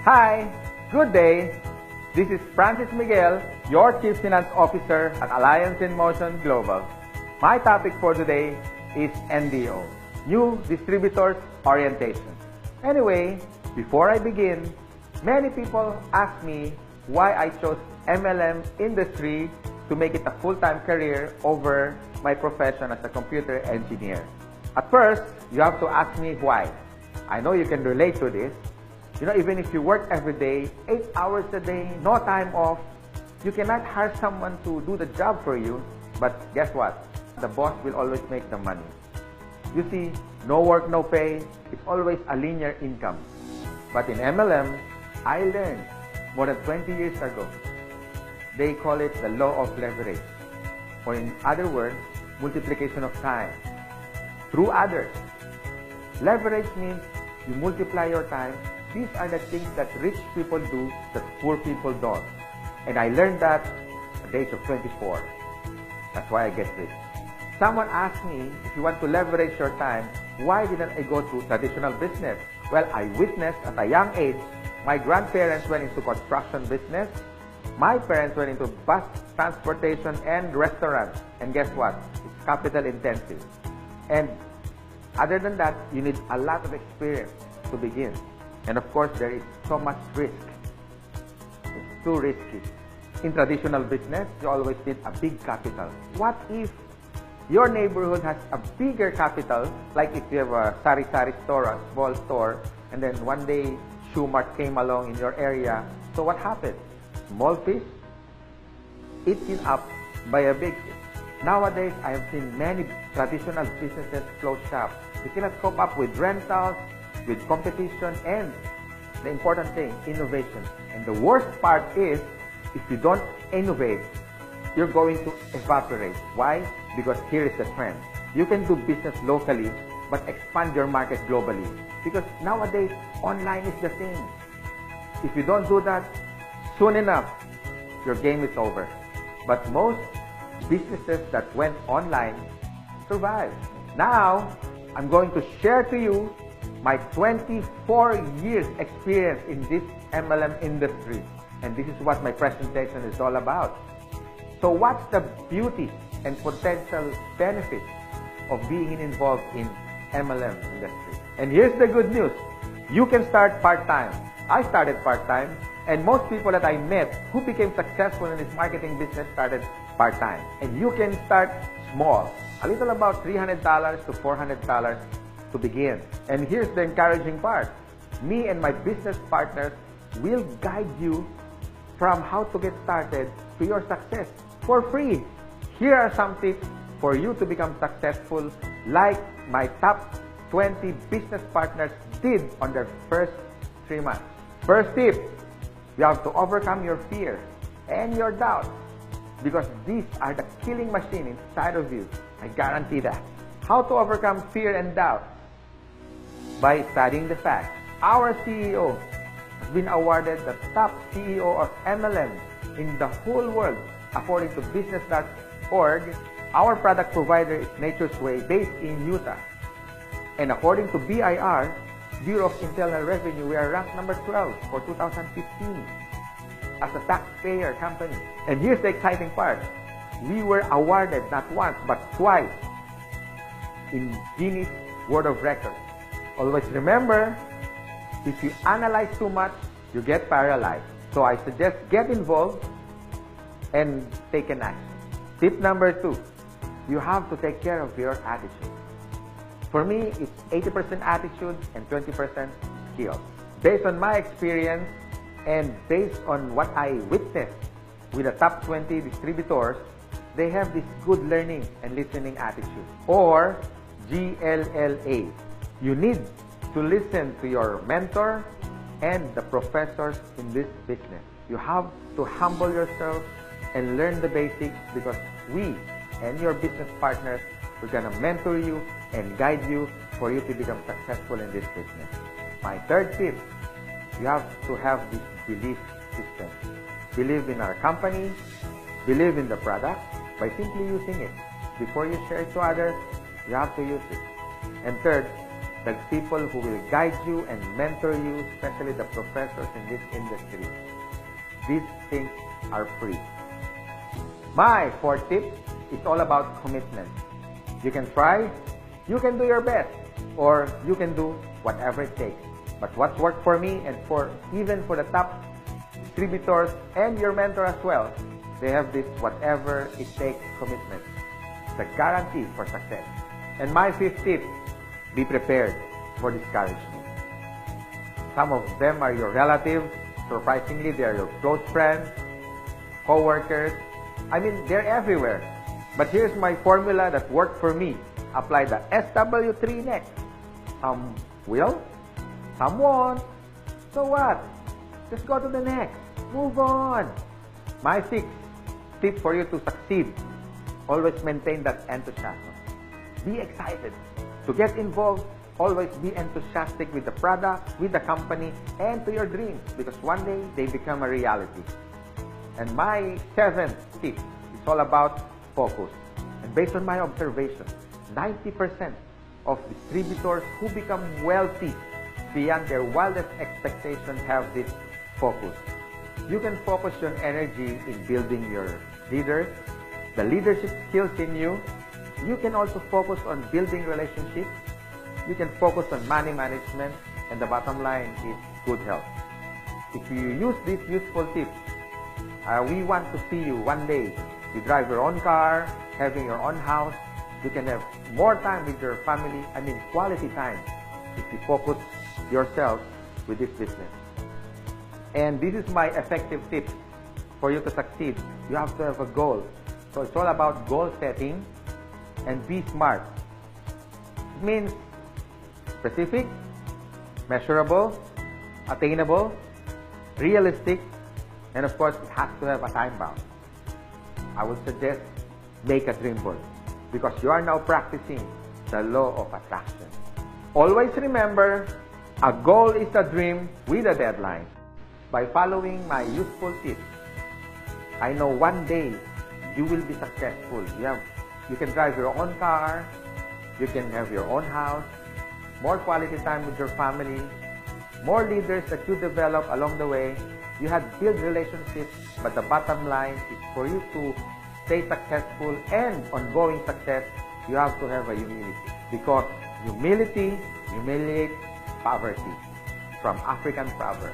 Hi, good day. This is Francis Miguel, your Chief Finance Officer at Alliance in Motion Global. My topic for today is NDO, New Distributors Orientation. Anyway, before I begin, many people ask me why I chose MLM industry to make it a full-time career over my profession as a computer engineer. At first, you have to ask me why. I know you can relate to this. You know, even if you work every day, 8 hours a day, no time off, you cannot hire someone to do the job for you. But guess what? The boss will always make the money. You see, no work, no pay. It's always a linear income. But in MLM, I learned more than 20 years ago. They call it the law of leverage. Or in other words, multiplication of time through others. Leverage means you multiply your time. These are the things that rich people do that poor people don't. And I learned that at the age of 24. That's why I get rich. Someone asked me, if you want to leverage your time, why didn't I go to traditional business? Well, I witnessed at a young age, my grandparents went into construction business. My parents went into bus transportation and restaurants. And guess what? It's capital intensive. And other than that, you need a lot of experience to begin. And of course, there is so much risk. It's too risky. In traditional business, you always need a big capital. What if your neighborhood has a bigger capital, like if you have a sari-sari store, a small store, and then one day Shoe Mart came along in your area. So what happened? Small fish eaten up by a big fish. Nowadays, I have seen many traditional businesses close shop. You cannot cope up with rentals, with competition, and the important thing, innovation. And the worst part is, if you don't innovate, you're going to evaporate. Why? Because here is the trend. You can do business locally, but expand your market globally. Because nowadays, online is the thing. If you don't do that, soon enough, your game is over. But most businesses that went online survived. Now, I'm going to share to you my 24 years experience in this MLM industry. And this is what my presentation is all about. So what's the beauty and potential benefits of being involved in MLM industry? And here's the good news. You can start part-time. I started part-time, and most people that I met who became successful in this marketing business started part-time. And you can start small, a little about $300 to $400 to begin. And here's the encouraging part. Me and my business partners will guide you from how to get started to your success for free. Here are some tips for you to become successful, like my top 20 business partners did on their first 3 months. First tip, you have to overcome your fear and your doubt, because these are the killing machine inside of you. I guarantee that. How to overcome fear and doubt? By studying the facts. Our CEO has been awarded the top CEO of MLM in the whole world. According to business.org, our product provider is Nature's Way, based in Utah. And according to BIR, Bureau of Internal Revenue, we are ranked number 12 for 2015 as a taxpayer company. And here's the exciting part. We were awarded not once but twice in Guinness World of Records. Always remember, if you analyze too much, you get paralyzed. So I suggest get involved and take an action. Tip number 2, you have to take care of your attitude. For me, it's 80% attitude and 20% skills. Based on my experience and based on what I witnessed with the top 20 distributors, they have this good learning and listening attitude, or GLLA. You need to listen to your mentor and the professors in this business. You have to humble yourself and learn the basics, because we and your business partners, we're going to mentor you and guide you for you to become successful in this business. My third tip, you have to have this belief system. Believe in our company, believe in the product by simply using it. Before you share it to others, you have to use it. And third, the people who will guide you and mentor you, especially the professors in this industry. These things are free. My fourth tip is all about commitment. You can try, you can do your best, or you can do whatever it takes. But what's worked for me and even for the top distributors and your mentor as well, they have this whatever it takes commitment. The guarantee for success. And my fifth tip, be prepared for discouragement. Some of them are your relatives. Surprisingly, they are your close friends, co-workers. I mean, they're everywhere. But here's my formula that worked for me. Apply the SW3 next. Some will, some won't. So what? Just go to the next. Move on. My sixth tip for you to succeed. Always maintain that enthusiasm. Be excited. To get involved, always be enthusiastic with the product, with the company, and to your dreams, because one day they become a reality. And my seventh tip is all about focus. And based on my observation, 90% of distributors who become wealthy beyond their wildest expectations have this focus. You can focus your energy in building your leaders, the leadership skills in you. You can also focus on building relationships. You can focus on money management, and the bottom line is good health. If you use these useful tips, we want to see you one day. You drive your own car, having your own house. You can have more time with your family, quality time, if you focus yourself with this business. And this is my effective tip for you to succeed. You have to have a goal. So it's all about goal setting and be smart. It means specific, measurable, attainable, realistic, and of course, it has to have a time bound. I would suggest make a dream board because you are now practicing the law of attraction. Always remember, a goal is a dream with a deadline. By following my useful tips, I know one day you will be successful. You can drive your own car, you can have your own house, more quality time with your family, more leaders that you develop along the way. You have built relationships, but the bottom line is for you to stay successful and ongoing success, you have to have a humility. Because humility humiliates poverty, from African proverb.